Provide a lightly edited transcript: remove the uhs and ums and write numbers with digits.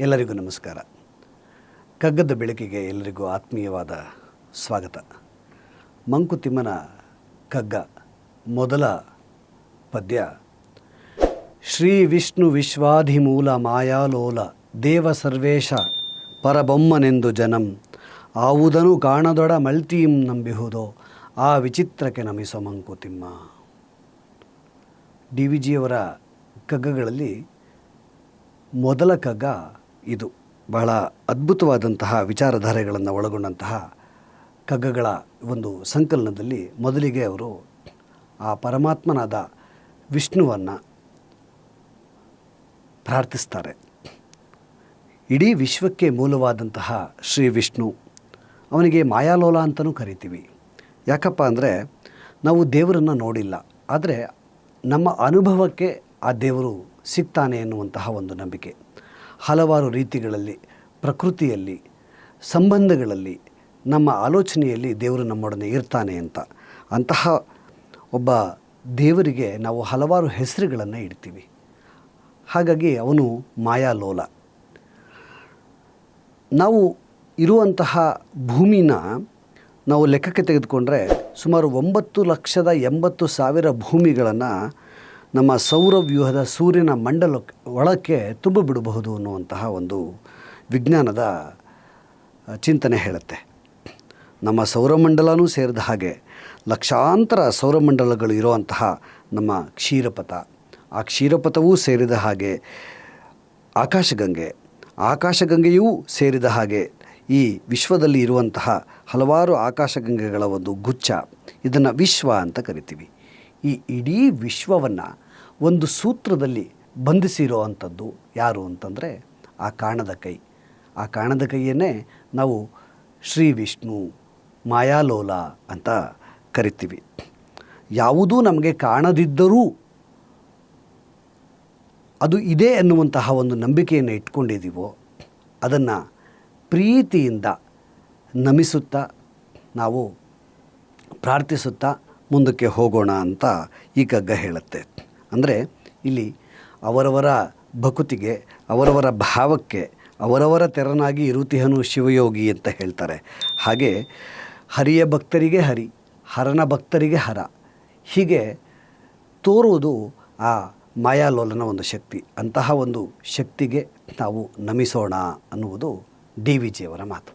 ಎಲ್ಲರಿಗೂ ನಮಸ್ಕಾರ. ಕಗ್ಗದ ಬೆಳಕಿಗೆ ಎಲ್ಲರಿಗೂ ಆತ್ಮೀಯವಾದ ಸ್ವಾಗತ. ಮಂಕುತಿಮ್ಮನ ಕಗ್ಗ ಮೊದಲ ಪದ್ಯ. ಶ್ರೀ ವಿಷ್ಣು ವಿಶ್ವಾಧಿಮೂಲ ಮಾಯಾಲೋಲ ದೇವ ಸರ್ವೇಶ ಪರಬೊಮ್ಮನೆಂದು ಜನಂ ಆವುದನು ಕಾಣದೊಡ ಮಲ್ತೀಂ ನಂಬಿಹುದೋ ಆ ವಿಚಿತ್ರಕ್ಕೆ ನಮಿಸೋ ಮಂಕುತಿಮ್ಮ. ಡಿ ವಿ ಜಿಯವರ ಕಗ್ಗಗಳಲ್ಲಿ ಮೊದಲ ಕಗ್ಗ ಇದು. ಬಹಳ ಅದ್ಭುತವಾದಂತಹ ವಿಚಾರಧಾರೆಗಳನ್ನು ಒಳಗೊಂಡಂತಹ ಕಗ್ಗಗಳ ಒಂದು ಸಂಕಲನದಲ್ಲಿ ಮೊದಲಿಗೆ ಅವರು ಆ ಪರಮಾತ್ಮನಾದ ವಿಷ್ಣುವನ್ನು ಪ್ರಾರ್ಥಿಸ್ತಾರೆ. ಇಡೀ ವಿಶ್ವಕ್ಕೆ ಮೂಲವಾದಂತಹ ಶ್ರೀ ವಿಷ್ಣು, ಅವನಿಗೆ ಮಾಯಾಲೋಲ ಅಂತಲೂ ಕರಿತೀವಿ. ಯಾಕಪ್ಪ ಅಂದರೆ ನಾವು ದೇವರನ್ನು ನೋಡಿಲ್ಲ, ಆದರೆ ನಮ್ಮ ಅನುಭವಕ್ಕೆ ಆ ದೇವರು ಸಿಗ್ತಾನೆ ಎನ್ನುವಂತಹ ಒಂದು ನಂಬಿಕೆ. ಹಲವಾರು ರೀತಿಗಳಲ್ಲಿ, ಪ್ರಕೃತಿಯಲ್ಲಿ, ಸಂಬಂಧಗಳಲ್ಲಿ, ನಮ್ಮ ಆಲೋಚನೆಯಲ್ಲಿ ದೇವರು ನಮ್ಮೊಡನೆ ಇರ್ತಾನೆ ಅಂತ. ಅಂತಹ ಒಬ್ಬ ದೇವರಿಗೆ ನಾವು ಹಲವಾರು ಹೆಸರುಗಳನ್ನು ಇಡ್ತೀವಿ. ಹಾಗಾಗಿ ಅವನು ಮಾಯಾಲೋಲ. ನಾವು ಇರುವಂತಹ ಭೂಮಿನ ನಾವು ಲೆಕ್ಕಕ್ಕೆ ತೆಗೆದುಕೊಂಡ್ರೆ ಸುಮಾರು 9,80,000 ಭೂಮಿಗಳನ್ನು ನಮ್ಮ ಸೌರವ್ಯೂಹದ ಸೂರ್ಯನ ಮಂಡಲ ಒಳಕ್ಕೆ ತುಂಬಿಬಿಡಬಹುದು ಅನ್ನುವಂತಹ ಒಂದು ವಿಜ್ಞಾನದ ಚಿಂತನೆ ಹೇಳುತ್ತೆ. ನಮ್ಮ ಸೌರಮಂಡಲನೂ ಸೇರಿದ ಹಾಗೆ ಲಕ್ಷಾಂತರ ಸೌರಮಂಡಲಗಳು ಇರುವಂತಹ ನಮ್ಮ ಕ್ಷೀರಪಥ, ಆ ಕ್ಷೀರಪಥವೂ ಸೇರಿದ ಹಾಗೆ ಆಕಾಶಗಂಗೆಯೂ ಸೇರಿದ ಹಾಗೆ ಈ ವಿಶ್ವದಲ್ಲಿ ಇರುವಂತಹ ಹಲವಾರು ಆಕಾಶಗಂಗೆಗಳ ಒಂದು ಗುಚ್ಛ, ಇದನ್ನು ವಿಶ್ವ ಅಂತ ಕರಿತೀವಿ. ಈ ಇಡೀ ವಿಶ್ವವನ್ನು ಒಂದು ಸೂತ್ರದಲ್ಲಿ ಬಂಧಿಸಿರೋ ಅಂಥದ್ದು ಯಾರು ಅಂತಂದರೆ ಆ ಕಾಣದ ಕೈ. ಆ ಕಾಣದ ಕೈಯನ್ನೇ ನಾವು ಶ್ರೀ ವಿಷ್ಣು, ಮಾಯಾಲೋಲ ಅಂತ ಕರಿತೀವಿ. ಯಾವುದೂ ನಮಗೆ ಕಾಣದಿದ್ದರೂ ಅದು ಇದೆ ಎನ್ನುವಂತಹ ಒಂದು ನಂಬಿಕೆಯನ್ನು ಇಟ್ಕೊಂಡಿದ್ದೀವೋ ಅದನ್ನು ಪ್ರೀತಿಯಿಂದ ನಮಿಸುತ್ತಾ ನಾವು ಪ್ರಾರ್ಥಿಸುತ್ತಾ ಮುಂದಕ್ಕೆ ಹೋಗೋಣ ಅಂತ ಈ ಕಗ್ಗ ಹೇಳುತ್ತೆ. ಅಂದರೆ ಇಲ್ಲಿ ಅವರವರ ಭಕುತಿಗೆ, ಅವರವರ ಭಾವಕ್ಕೆ ಅವರವರ ತೆರನಾಗಿ ಇರುತಿಹನು ಶಿವಯೋಗಿ ಅಂತ ಹೇಳ್ತಾರೆ. ಹಾಗೆ ಹರಿಯ ಭಕ್ತರಿಗೆ ಹರಿ, ಹರನ ಭಕ್ತರಿಗೆ ಹರ, ಹೀಗೆ ತೋರುವುದು ಆ ಮಾಯಾಲೋಲನ ಒಂದು ಶಕ್ತಿ. ಅಂತಹ ಒಂದು ಶಕ್ತಿಗೆ ನಾವು ನಮಿಸೋಣ ಅನ್ನುವುದು ಡಿ ವಿ ಜಿಯವರ ಮಾತು.